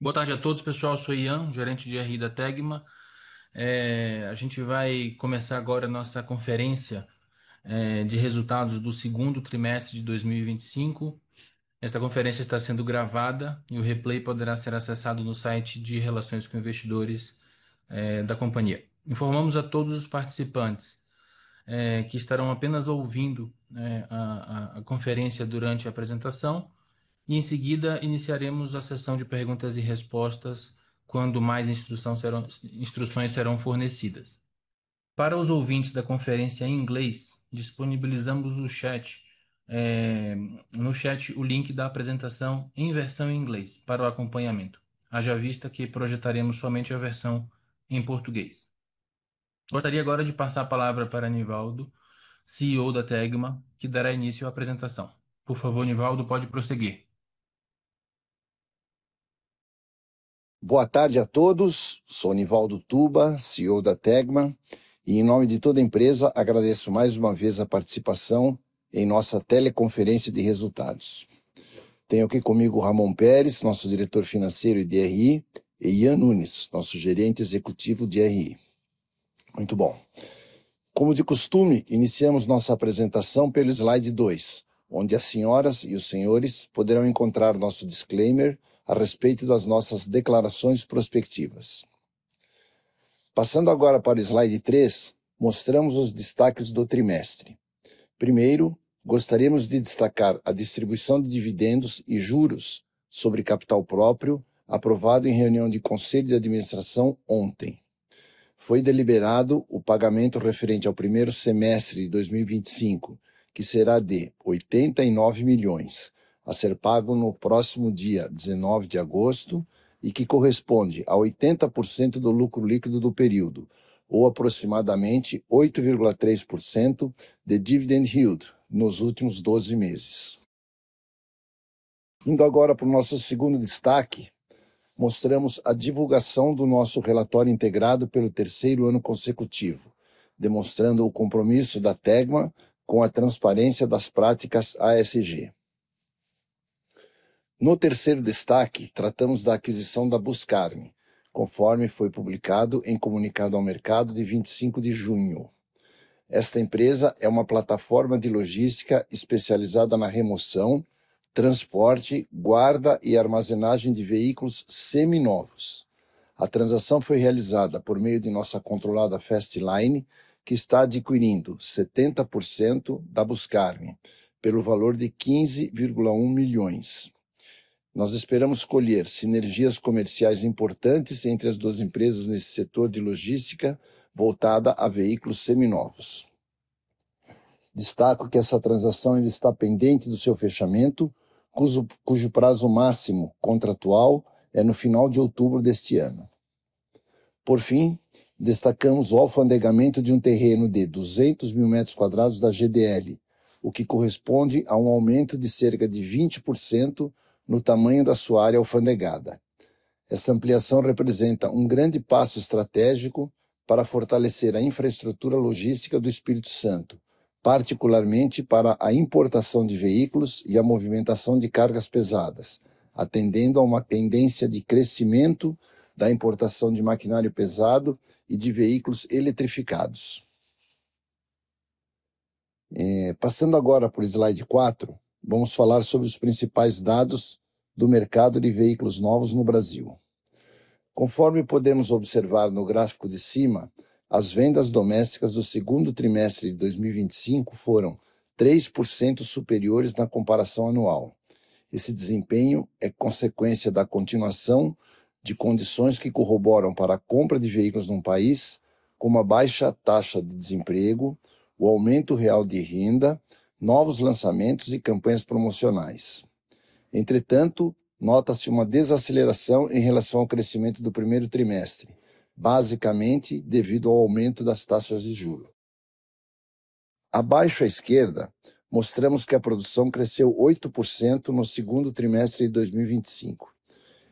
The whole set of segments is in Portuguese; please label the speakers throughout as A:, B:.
A: Boa tarde a todos, pessoal. Eu sou Ian, gerente de RI da Tegma. A gente vai começar agora a nossa conferência de resultados do segundo trimestre de 2025. Esta conferência está sendo gravada e o replay poderá ser acessado no site de Relações com Investidores da companhia. Informamos a todos os participantes que estarão apenas ouvindo a conferência durante a apresentação e em seguida iniciaremos a sessão de perguntas e respostas quando mais instruções serão fornecidas. Para os ouvintes da conferência em inglês, disponibilizamos eh, no chat o link da apresentação em versão em inglês para o acompanhamento. Haja vista que projetaremos somente a versão em português. Gostaria agora de passar a palavra para Nivaldo, CEO da Tegma, que dará início à apresentação. Por favor, Nivaldo, pode prosseguir.
B: Boa tarde a todos, sou Nivaldo Tuba, CEO da Tegma, e em nome de toda a empresa agradeço mais uma vez a participação em nossa teleconferência de resultados. Tenho aqui comigo Ramon Pérez, nosso diretor financeiro e de RI, e Ian Nunes, nosso gerente executivo de RI. Muito bom. Como de costume, iniciamos nossa apresentação pelo slide 2, onde as senhoras e os senhores poderão encontrar nosso disclaimer a respeito das nossas declarações prospectivas. Passando agora para o slide 3, mostramos os destaques do trimestre. Primeiro, gostaríamos de destacar a distribuição de dividendos e juros sobre capital próprio aprovado em reunião de conselho de administração ontem. Foi deliberado o pagamento referente ao primeiro semestre de 2025, que será de 89 milhões, a ser pago no próximo dia 19 de agosto e que corresponde a 80% do lucro líquido do período, ou aproximadamente 8,3% de dividend yield nos últimos 12 meses. Indo agora para o nosso segundo destaque, mostramos a divulgação do nosso relatório integrado pelo terceiro ano consecutivo, demonstrando o compromisso da Tegma com a transparência das práticas ASG. No terceiro destaque, tratamos da aquisição da Buscarme, conforme foi publicado em comunicado ao mercado de 25 de junho. Esta empresa é uma plataforma de logística especializada na remoção, transporte, guarda e armazenagem de veículos seminovos. A transação foi realizada por meio de nossa controlada Fastline, que está adquirindo 70% da Buscarme, pelo valor de 15,1 milhões. Nós esperamos colher sinergias comerciais importantes entre as duas empresas nesse setor de logística voltada a veículos seminovos. Destaco que essa transação ainda está pendente do seu fechamento, cujo prazo máximo contratual é no final de outubro deste ano. Por fim, destacamos o alfandegamento de um terreno de 200 mil metros quadrados da GDL, o que corresponde a um aumento de cerca de 20% no tamanho da sua área alfandegada. Essa ampliação representa um grande passo estratégico para fortalecer a infraestrutura logística do Espírito Santo, particularmente para a importação de veículos e a movimentação de cargas pesadas, atendendo a uma tendência de crescimento da importação de maquinário pesado e de veículos eletrificados. Passando agora para o slide 4, vamos falar sobre os principais dados do mercado de veículos novos no Brasil. Conforme podemos observar no gráfico de cima, as vendas domésticas do segundo trimestre de 2025 foram 3% superiores na comparação anual. Esse desempenho é consequência da continuação de condições que corroboram para a compra de veículos num país, como a baixa taxa de desemprego, o aumento real de renda, novos lançamentos e campanhas promocionais. Entretanto, nota-se uma desaceleração em relação ao crescimento do primeiro trimestre, basicamente devido ao aumento das taxas de juros. Abaixo à esquerda, mostramos que a produção cresceu 8% no segundo trimestre de 2025.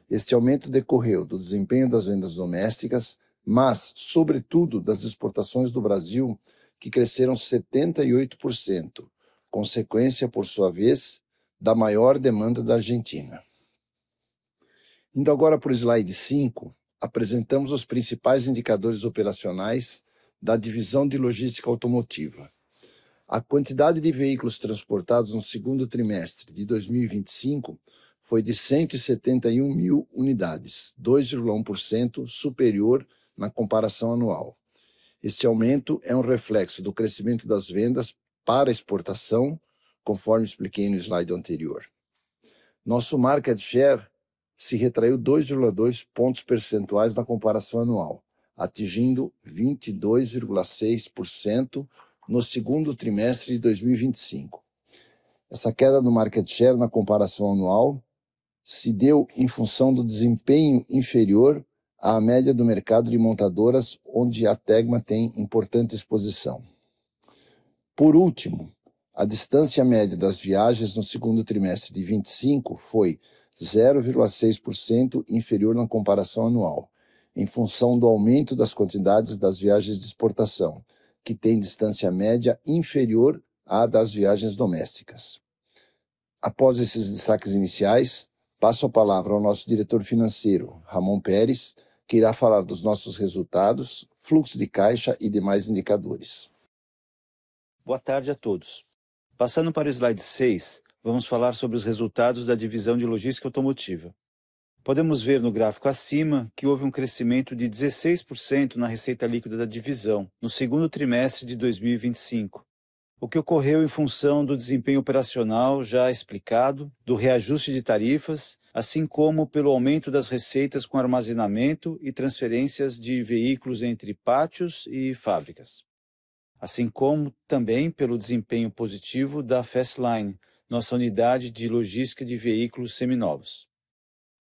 B: Este aumento decorreu do desempenho das vendas domésticas, mas, sobretudo, das exportações do Brasil, que cresceram 78%, consequência, por sua vez, da maior demanda da Argentina. Indo agora para o slide 5, apresentamos os principais indicadores operacionais da divisão de logística automotiva. A quantidade de veículos transportados no segundo trimestre de 2025 foi de 171 mil unidades, 2,1% superior na comparação anual. Esse aumento é um reflexo do crescimento das vendas para exportação, conforme expliquei no slide anterior. Nosso market share se retraiu 2,2 pontos percentuais na comparação anual, atingindo 22,6% no segundo trimestre de 2025. Essa queda no market share na comparação anual se deu em função do desempenho inferior à média do mercado de montadoras, onde a Tegma tem importante exposição. Por último, a distância média das viagens no segundo trimestre de 2025 foi 0,6% inferior na comparação anual, em função do aumento das quantidades das viagens de exportação, que tem distância média inferior à das viagens domésticas. Após esses destaques iniciais, passo a palavra ao nosso diretor financeiro, Ramon Pérez, que irá falar dos nossos resultados, fluxo de caixa e demais indicadores.
C: Boa tarde a todos. Passando para o slide 6, vamos falar sobre os resultados da divisão de logística automotiva. Podemos ver no gráfico acima que houve um crescimento de 16% na receita líquida da divisão no segundo trimestre de 2025, o que ocorreu em função do desempenho operacional já explicado, do reajuste de tarifas, assim como pelo aumento das receitas com armazenamento e transferências de veículos entre pátios e fábricas, assim como também pelo desempenho positivo da Fastline, nossa unidade de logística de veículos seminovos.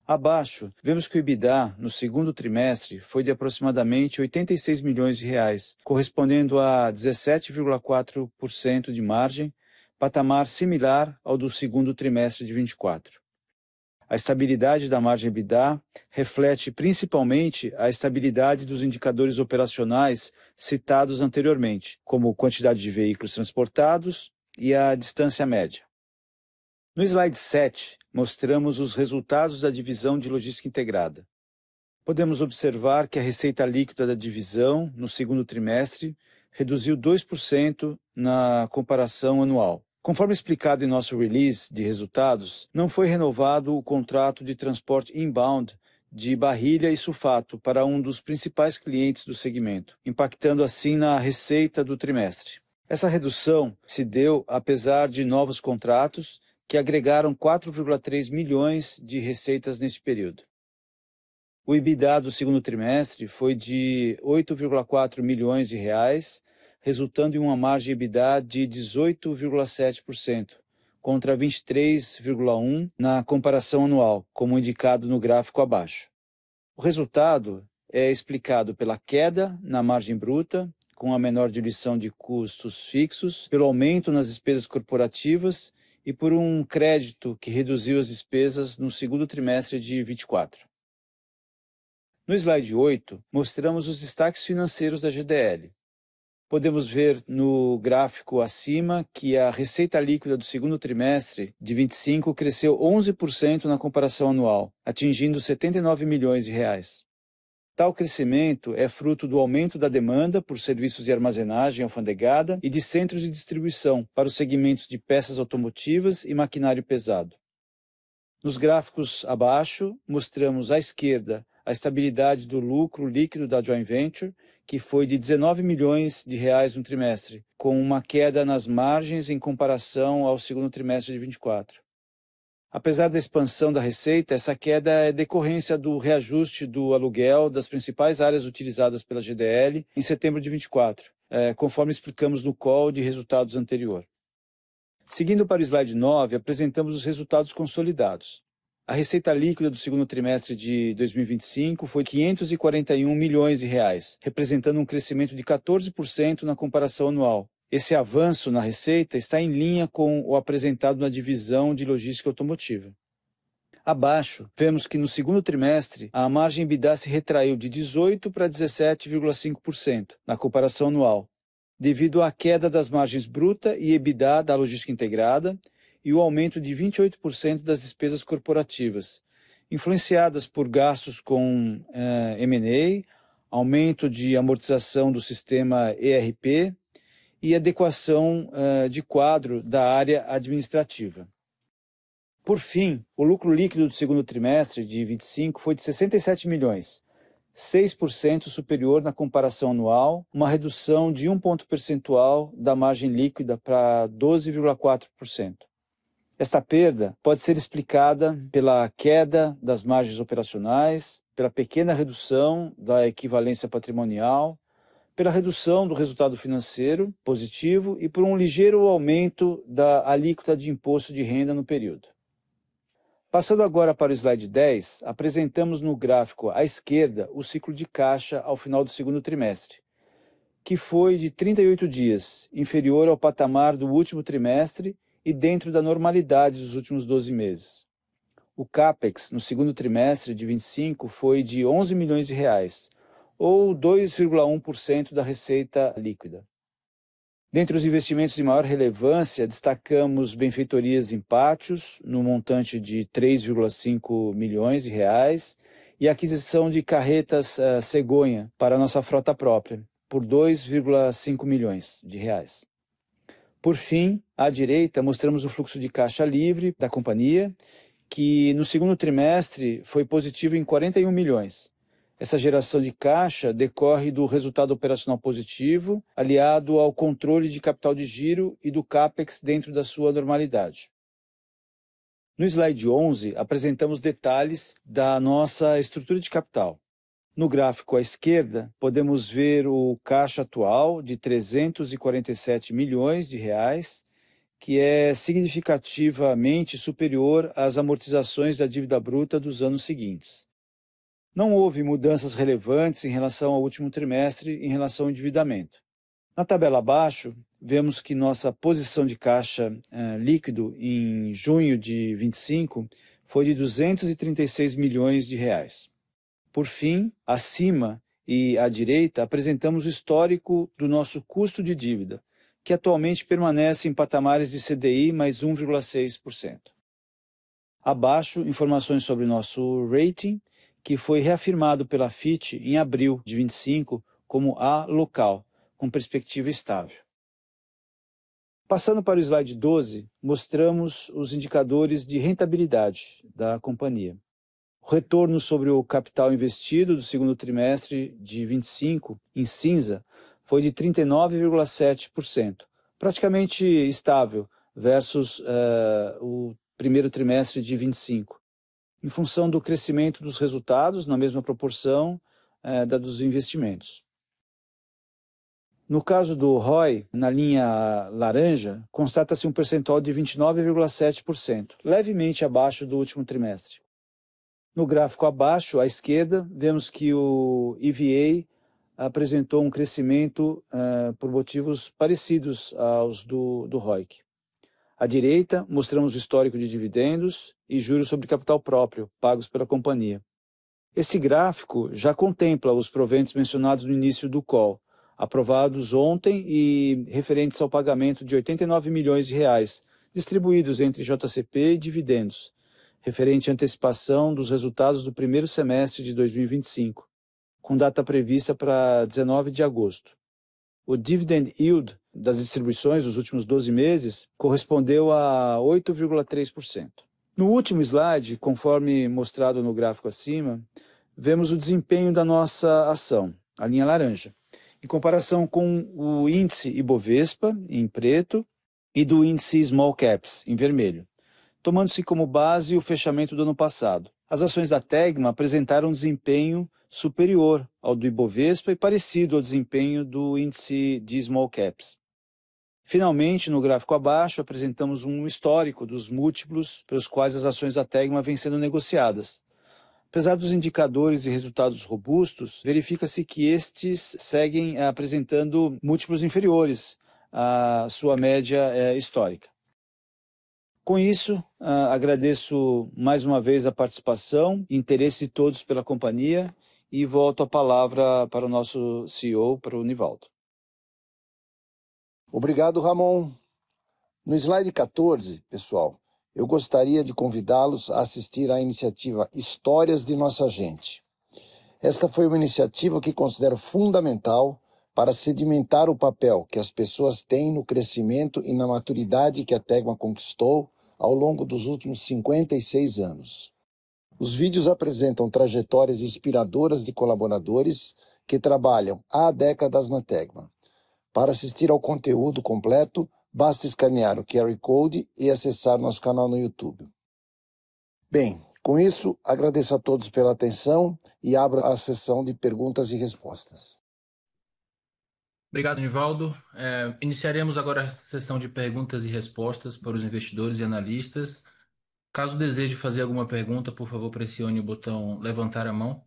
C: Abaixo, vemos que o EBITDA no segundo trimestre foi de aproximadamente 86 milhões de reais, correspondendo a 17,4% de margem, patamar similar ao do segundo trimestre de 24. A estabilidade da margem EBITDA reflete principalmente a estabilidade dos indicadores operacionais citados anteriormente, como quantidade de veículos transportados e a distância média. No slide 7, mostramos os resultados da divisão de logística integrada. Podemos observar que a receita líquida da divisão, no segundo trimestre, reduziu 2% na comparação anual. Conforme explicado em nosso release de resultados, não foi renovado o contrato de transporte inbound de barrilha e sulfato para um dos principais clientes do segmento, impactando assim na receita do trimestre. Essa redução se deu apesar de novos contratos que agregaram 4,3 milhões de receitas neste período. O EBITDA do segundo trimestre foi de 8,4 milhões de reais, resultando em uma margem EBITDA de 18,7%, contra 23,1% na comparação anual, como indicado no gráfico abaixo. O resultado é explicado pela queda na margem bruta, com a menor diluição de custos fixos, pelo aumento nas despesas corporativas e por um crédito que reduziu as despesas no segundo trimestre de 24. No slide 8, mostramos os destaques financeiros da GDL. Podemos ver no gráfico acima que a receita líquida do segundo trimestre de 25 cresceu 11% na comparação anual, atingindo 79 milhões de reais. Tal crescimento é fruto do aumento da demanda por serviços de armazenagem alfandegada e de centros de distribuição para os segmentos de peças automotivas e maquinário pesado. Nos gráficos abaixo, mostramos à esquerda a estabilidade do lucro líquido da joint venture, que foi de 19 milhões de reais no trimestre, com uma queda nas margens em comparação ao segundo trimestre de 24. Apesar da expansão da receita, essa queda é decorrência do reajuste do aluguel das principais áreas utilizadas pela GDL em setembro de 24, conforme explicamos no call de resultados anterior. Seguindo para o slide 9, apresentamos os resultados consolidados. A receita líquida do segundo trimestre de 2025 foi 541 milhões de reais, representando um crescimento de 14% na comparação anual. Esse avanço na receita está em linha com o apresentado na divisão de logística automotiva. Abaixo, vemos que no segundo trimestre, a margem EBITDA se retraiu de 18% para 17,5% na comparação anual, devido à queda das margens bruta e EBITDA da logística integrada e o aumento de 28% das despesas corporativas, influenciadas por gastos com M&A, aumento de amortização do sistema ERP e adequação de quadro da área administrativa. Por fim, o lucro líquido do segundo trimestre de 25 foi de 67 milhões, 6% superior na comparação anual, uma redução de 1 ponto percentual da margem líquida para 12,4%. Esta perda pode ser explicada pela queda das margens operacionais, pela pequena redução da equivalência patrimonial, pela redução do resultado financeiro positivo e por um ligeiro aumento da alíquota de imposto de renda no período. Passando agora para o slide 10, apresentamos no gráfico à esquerda o ciclo de caixa ao final do segundo trimestre, que foi de 38 dias, inferior ao patamar do último trimestre e dentro da normalidade dos últimos 12 meses. O CAPEX no segundo trimestre de 25 foi de 11 milhões de reais, ou 2,1% da receita líquida. Dentre os investimentos de maior relevância, destacamos benfeitorias em pátios, no montante de 3,5 milhões de reais, e a aquisição de carretas cegonha para a nossa frota própria, por 2,5 milhões de reais. Por fim, à direita, mostramos o fluxo de caixa livre da companhia, que no segundo trimestre foi positivo em 41 milhões. Essa geração de caixa decorre do resultado operacional positivo, aliado ao controle de capital de giro e do CAPEX dentro da sua normalidade. No slide 11, apresentamos detalhes da nossa estrutura de capital. No gráfico à esquerda, podemos ver o caixa atual de 347 milhões de reais, que é significativamente superior às amortizações da dívida bruta dos anos seguintes. Não houve mudanças relevantes em relação ao último trimestre em relação ao endividamento. Na tabela abaixo, vemos que nossa posição de caixa líquido em junho de 25 foi de 236 milhões de reais. Por fim, acima e à direita, apresentamos o histórico do nosso custo de dívida, que atualmente permanece em patamares de CDI mais 1,6%. Abaixo, informações sobre nosso rating, que foi reafirmado pela Fitch em abril de 25 como A local, com perspectiva estável. Passando para o slide 12, mostramos os indicadores de rentabilidade da companhia. O retorno sobre o capital investido do segundo trimestre de 25, em cinza, foi de 39,7%, praticamente estável versus o primeiro trimestre de 25. Em função do crescimento dos resultados, na mesma proporção da dos investimentos. No caso do ROI, na linha laranja, constata-se um percentual de 29,7%, levemente abaixo do último trimestre. No gráfico abaixo, à esquerda, vemos que o EVA apresentou um crescimento por motivos parecidos aos do ROIC. À direita, mostramos o histórico de dividendos e juros sobre capital próprio, pagos pela companhia. Esse gráfico já contempla os proventos mencionados no início do call, aprovados ontem e referentes ao pagamento de 89 milhões de reais, distribuídos entre JCP e dividendos, referente à antecipação dos resultados do primeiro semestre de 2025, com data prevista para 19 de agosto. O dividend yield das distribuições dos últimos 12 meses correspondeu a 8,3%. No último slide, conforme mostrado no gráfico acima, vemos o desempenho da nossa ação, a linha laranja, em comparação com o índice Ibovespa, em preto, e do índice Small Caps, em vermelho, tomando-se como base o fechamento do ano passado. As ações da Tegma apresentaram um desempenho superior ao do Ibovespa e parecido ao desempenho do índice de Small Caps. Finalmente, no gráfico abaixo, apresentamos um histórico dos múltiplos pelos quais as ações da Tegma vêm sendo negociadas. Apesar dos indicadores e resultados robustos, verifica-se que estes seguem apresentando múltiplos inferiores à sua média histórica. Com isso, agradeço mais uma vez a participação e interesse de todos pela companhia e volto a palavra para o nosso CEO, para o Nivaldo.
B: Obrigado, Ramon. No slide 14, pessoal, eu gostaria de convidá-los a assistir à iniciativa Histórias de Nossa Gente. Esta foi uma iniciativa que considero fundamental para sedimentar o papel que as pessoas têm no crescimento e na maturidade que a Tegma conquistou ao longo dos últimos 56 anos. Os vídeos apresentam trajetórias inspiradoras de colaboradores que trabalham há décadas na Tegma. Para assistir ao conteúdo completo, basta escanear o QR Code e acessar nosso canal no YouTube. Bem, com isso, agradeço a todos pela atenção e abro a sessão de perguntas e respostas.
A: Obrigado, Nivaldo. Iniciaremos agora a sessão de perguntas e respostas para os investidores e analistas. Caso deseje fazer alguma pergunta, por favor, pressione o botão levantar a mão.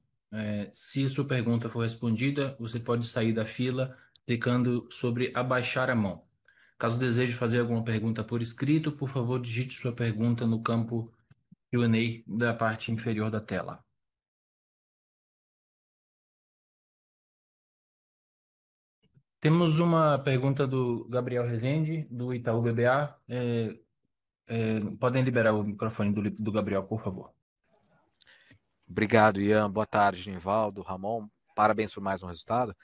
A: Se sua pergunta for respondida, você pode sair da fila clicando sobre abaixar a mão. Caso deseje fazer alguma pergunta por escrito, por favor, digite sua pergunta no campo Q&A da parte inferior da tela. Temos uma pergunta do Gabriel Rezende, do Itaú BBA. Podem liberar o microfone do Gabriel, por favor.
D: Obrigado, Ian. Boa tarde, Nivaldo, Ramon. Parabéns por mais um resultado.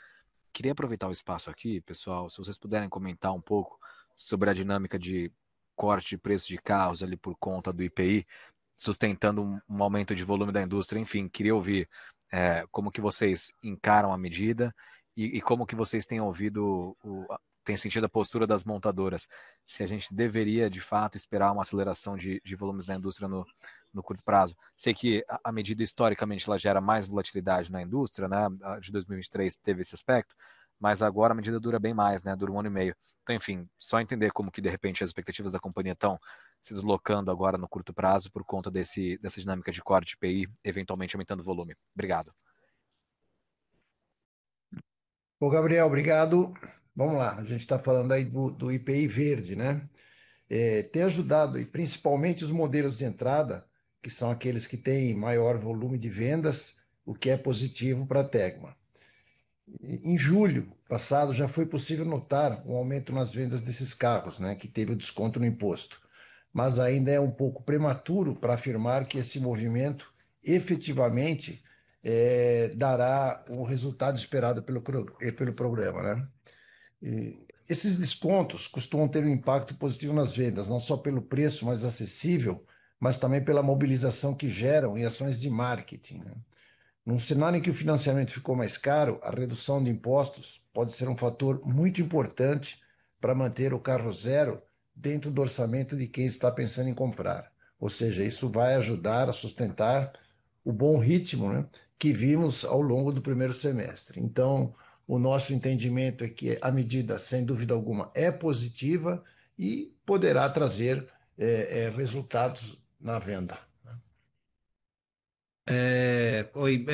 D: Queria aproveitar o espaço aqui, pessoal, se vocês puderem comentar um pouco sobre a dinâmica de corte de preço de carros ali por conta do IPI, sustentando um aumento de volume da indústria. Enfim, queria ouvir como que vocês encaram a medida e como que vocês têm ouvido, têm sentido a postura das montadoras. Se a gente deveria, de fato, esperar uma aceleração de volumes da indústria no curto prazo. Sei que a medida, historicamente, ela gera mais volatilidade na indústria, né? A de 2023 teve esse aspecto, mas agora a medida dura bem mais, né? Dura um ano e meio. Então, enfim, só entender como que, de repente, as expectativas da companhia estão se deslocando agora no curto prazo por conta dessa dinâmica de corte de IPI, eventualmente aumentando o volume. Obrigado.
B: Bom, Gabriel, obrigado. Vamos lá, a gente está falando aí do IPI verde, né? Tem ajudado, e principalmente os modelos de entrada, que são aqueles que têm maior volume de vendas, o que é positivo para a Tegma. Em julho passado, já foi possível notar um aumento nas vendas desses carros, né, que teve o desconto no imposto. Mas ainda é um pouco prematuro para afirmar que esse movimento efetivamente dará o resultado esperado pelo programa, né? Esses descontos costumam ter um impacto positivo nas vendas, não só pelo preço mais acessível, mas também pela mobilização que geram em ações de marketing, né? Num cenário em que o financiamento ficou mais caro, a redução de impostos pode ser um fator muito importante para manter o carro zero dentro do orçamento de quem está pensando em comprar. Ou seja, isso vai ajudar a sustentar o bom ritmo, né, que vimos ao longo do primeiro semestre. Então, o nosso entendimento é que a medida, sem dúvida alguma, é positiva e poderá trazer resultados na venda.
C: Oi,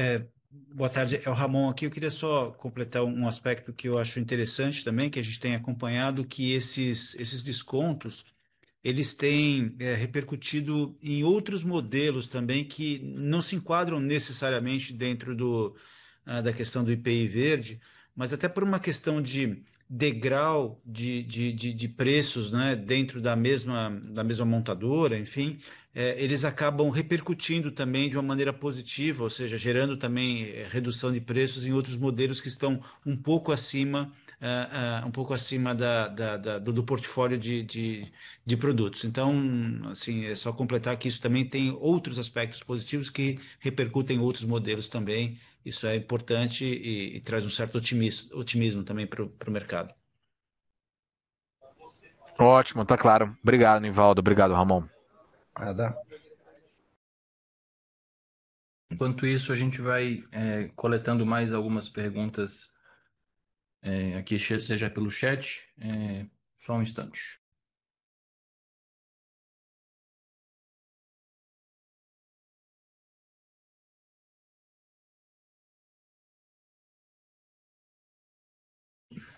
C: boa tarde, é o Ramon aqui. Eu queria só completar um aspecto que eu acho interessante também, que a gente tem acompanhado, que esses descontos, eles têm repercutido em outros modelos também que não se enquadram necessariamente dentro da questão do IPI verde, mas até por uma questão de degrau de preços, né, dentro da mesma montadora, enfim, eles acabam repercutindo também de uma maneira positiva, ou seja, gerando também redução de preços em outros modelos que estão um pouco acima do portfólio de produtos. Então, assim, é só completar que isso também tem outros aspectos positivos que repercutem em outros modelos também. Isso é importante e traz um certo otimismo também para o mercado.
D: Ótimo, tá claro. Obrigado, Nivaldo. Obrigado, Ramon.
B: Nada.
A: Enquanto isso, a gente vai coletando mais algumas perguntas aqui, seja pelo chat. Só um instante.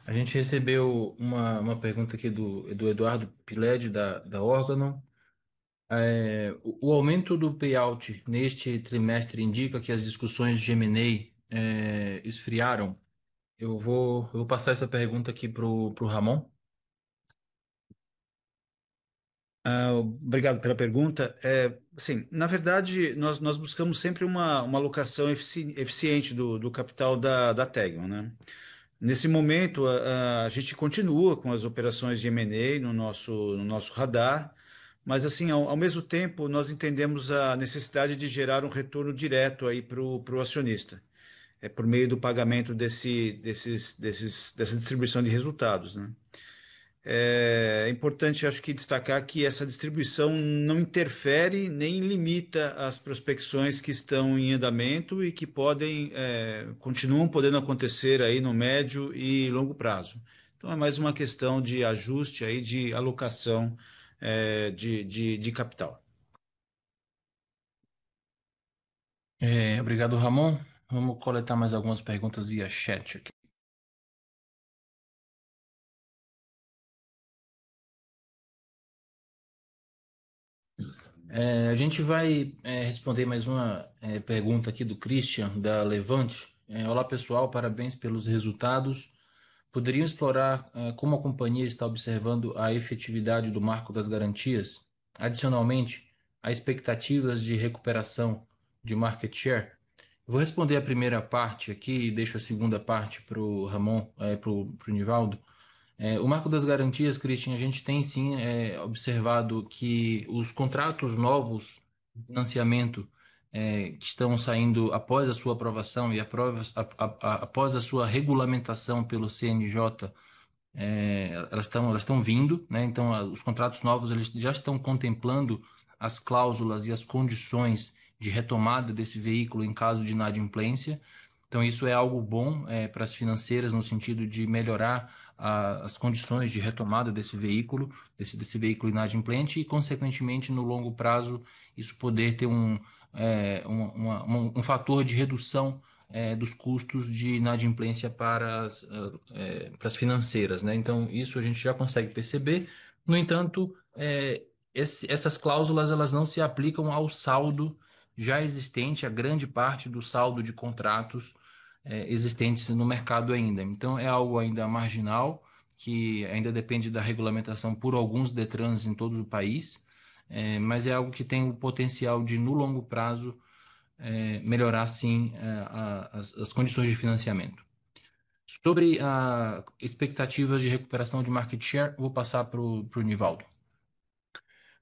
A: A gente recebeu uma pergunta aqui do Eduardo Piled, da Organon. O aumento do payout neste trimestre indica que as discussões de M&A esfriaram? Eu vou passar essa pergunta aqui para o Ramon.
C: Obrigado pela pergunta. Assim, na verdade, nós buscamos sempre uma alocação eficiente do capital da Tegma, né? Nesse momento, a gente continua com as operações de M&A no nosso radar, mas assim, ao mesmo tempo, nós entendemos a necessidade de gerar um retorno direto aí para o acionista, por meio do pagamento dessa distribuição de resultados, né? É importante, acho que, destacar que essa distribuição não interfere nem limita as prospecções que estão em andamento e que continuam podendo acontecer aí no médio e longo prazo. Então, é mais uma questão de ajuste aí de alocação, de capital.
A: Obrigado, Ramon. Vamos coletar mais algumas perguntas via chat aqui. A gente vai responder mais uma pergunta aqui do Christian, da Levante. Olá, pessoal, parabéns pelos resultados. Poderiam explorar como a companhia está observando a efetividade do marco das garantias? Adicionalmente, há expectativas de recuperação de market share? Vou responder a primeira parte aqui e deixo a segunda parte para o Ramon, para o Nivaldo. O marco das garantias, Christian, a gente tem sim observado que os contratos novos de financiamento que estão saindo após a sua aprovação e após a sua regulamentação pelo CNJ, elas estão vindo, né? Então, os contratos novos eles já estão contemplando as cláusulas e as condições de retomada desse veículo em caso de inadimplência. Então, isso é algo bom para as financeiras no sentido de melhorar as condições de retomada desse veículo, desse veículo inadimplente e, consequentemente, no longo prazo, isso poder ter um fator de redução dos custos de inadimplência para as financeiras, né? Então, isso a gente já consegue perceber. No entanto, essas cláusulas elas não se aplicam ao saldo já existente, a grande parte do saldo de contratos existentes no mercado ainda. Então, é algo ainda marginal, que ainda depende da regulamentação por alguns DETRANs em todo o país, mas é algo que tem o potencial de, no longo prazo, melhorar sim as condições de financiamento. Sobre expectativas de recuperação de market share, vou passar para o Nivaldo.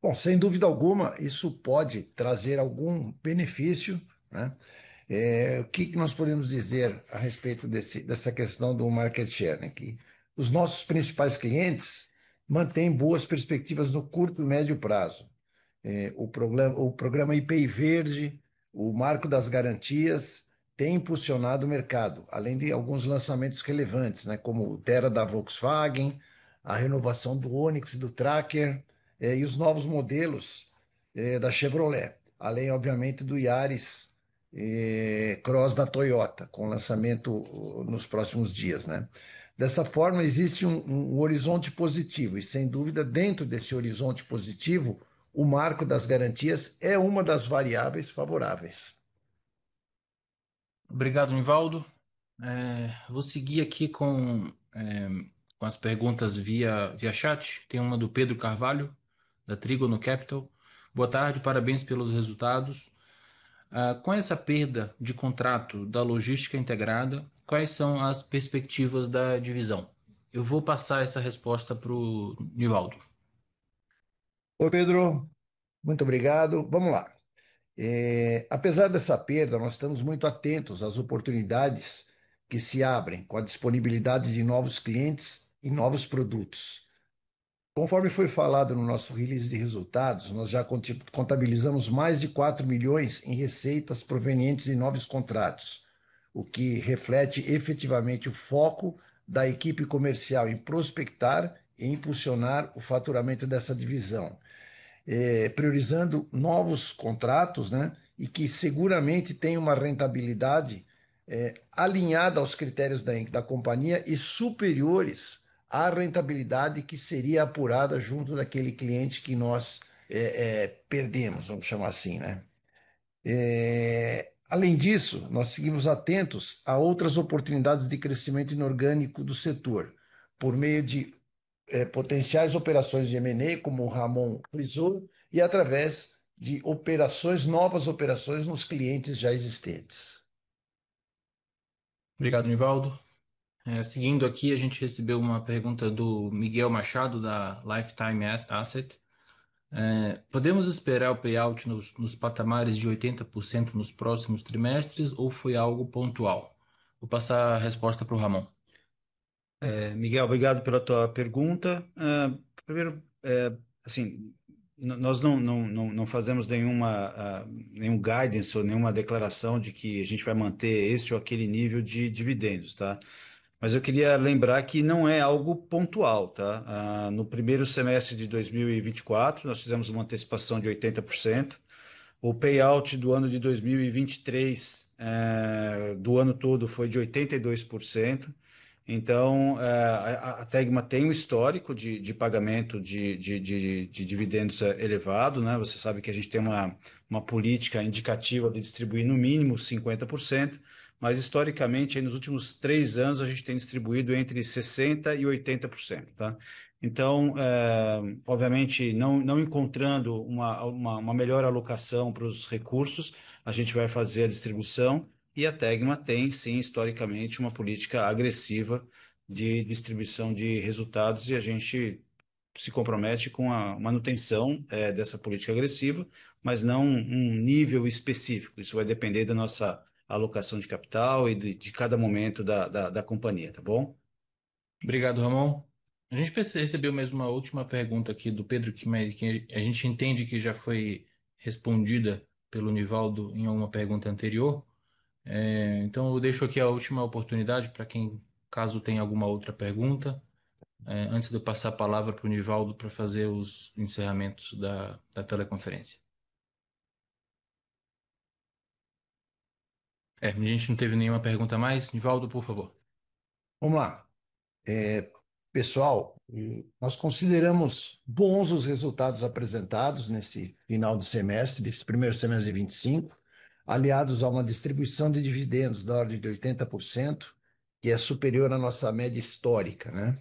B: Bom, sem dúvida alguma, isso pode trazer algum benefício, né? O que que nós podemos dizer a respeito dessa questão do market share, né? Que os nossos principais clientes mantêm boas perspectivas no curto e médio prazo. O programa IPI Verde, o Marco das Garantias, tem impulsionado o mercado, além de alguns lançamentos relevantes, né, como o Terra da Volkswagen, a renovação do Onix e do Tracker, e os novos modelos da Chevrolet, além, obviamente, do Yaris Cross da Toyota, com lançamento nos próximos dias, né? Dessa forma, existe um horizonte positivo, e sem dúvida, dentro desse horizonte positivo, o marco das garantias é uma das variáveis favoráveis.
A: Obrigado, Nivaldo. Vou seguir aqui com as perguntas via chat. Tem uma do Pedro Carvalho, da Trigono Capital. Boa tarde, parabéns pelos resultados. Com essa perda de contrato da logística integrada, quais são as perspectivas da divisão? Eu vou passar essa resposta para o Nivaldo.
B: Oi, Pedro, muito obrigado. Vamos lá. Apesar dessa perda, nós estamos muito atentos às oportunidades que se abrem com a disponibilidade de novos clientes e novos produtos. Conforme foi falado no nosso release de resultados, nós já contabilizamos mais de 4 milhões em receitas provenientes de novos contratos, o que reflete efetivamente o foco da equipe comercial em prospectar e impulsionar o faturamento dessa divisão, priorizando novos contratos, né, e que seguramente tem uma rentabilidade alinhada aos critérios da companhia e superiores à rentabilidade que seria apurada junto daquele cliente que nós perdemos, vamos chamar assim, né? Além disso, nós seguimos atentos a outras oportunidades de crescimento inorgânico do setor, por meio de potenciais operações de M&A, como o Ramon frisou, e através de novas operações nos clientes já existentes.
A: Obrigado, Nivaldo. Seguindo aqui, a gente recebeu uma pergunta do Miguel Machado, da Lifetime Asset. Podemos esperar o payout nos patamares de 80% nos próximos trimestres ou foi algo pontual? Vou passar a resposta para o Ramon.
C: Miguel, obrigado pela tua pergunta. Primeiro, assim, nós não fazemos nenhum guidance ou nenhuma declaração de que a gente vai manter esse ou aquele nível de dividendos, tá? Mas eu queria lembrar que não é algo pontual, tá? No primeiro semestre de 2024, nós fizemos uma antecipação de 80%. O payout do ano de 2023, do ano todo, foi de 82%. Então, a Tegma tem um histórico de pagamento de dividendos elevado, né? Você sabe que a gente tem uma política indicativa de distribuir no mínimo 50%, mas historicamente, aí, nos últimos 3 anos, a gente tem distribuído entre 60% e 80%, tá? Então, obviamente, não encontrando uma melhor alocação para os recursos, a gente vai fazer a distribuição e a Tegma tem, sim, historicamente, uma política agressiva de distribuição de resultados e a gente se compromete com a manutenção, dessa política agressiva, mas não um nível específico. Isso vai depender da nossa alocação de capital e de cada momento da companhia, tá bom?
A: Obrigado, Ramon. A gente recebeu mesmo uma última pergunta aqui do Pedro, que a gente entende que já foi respondida pelo Nivaldo em uma pergunta anterior. Então eu deixo aqui a última oportunidade para quem, caso tenha alguma outra pergunta, antes de eu passar a palavra para o Nivaldo para fazer os encerramentos da teleconferência. A gente não teve nenhuma pergunta a mais. Nivaldo, por favor.
B: Vamos lá. Pessoal, nós consideramos bons os resultados apresentados nesse final de semestre, esse primeiro semestre de 25, aliados a uma distribuição de dividendos da ordem de 80%, que é superior à nossa média histórica, né?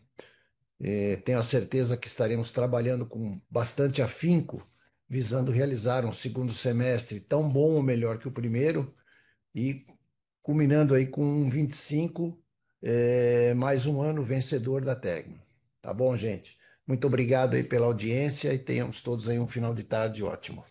B: Tenho a certeza que estaremos trabalhando com bastante afinco, visando realizar um segundo semestre tão bom ou melhor que o primeiro, e culminando aí com um 25, mais um ano vencedor da Tegma. Tá bom, gente? Muito obrigado aí pela audiência e tenhamos todos aí um final de tarde ótimo.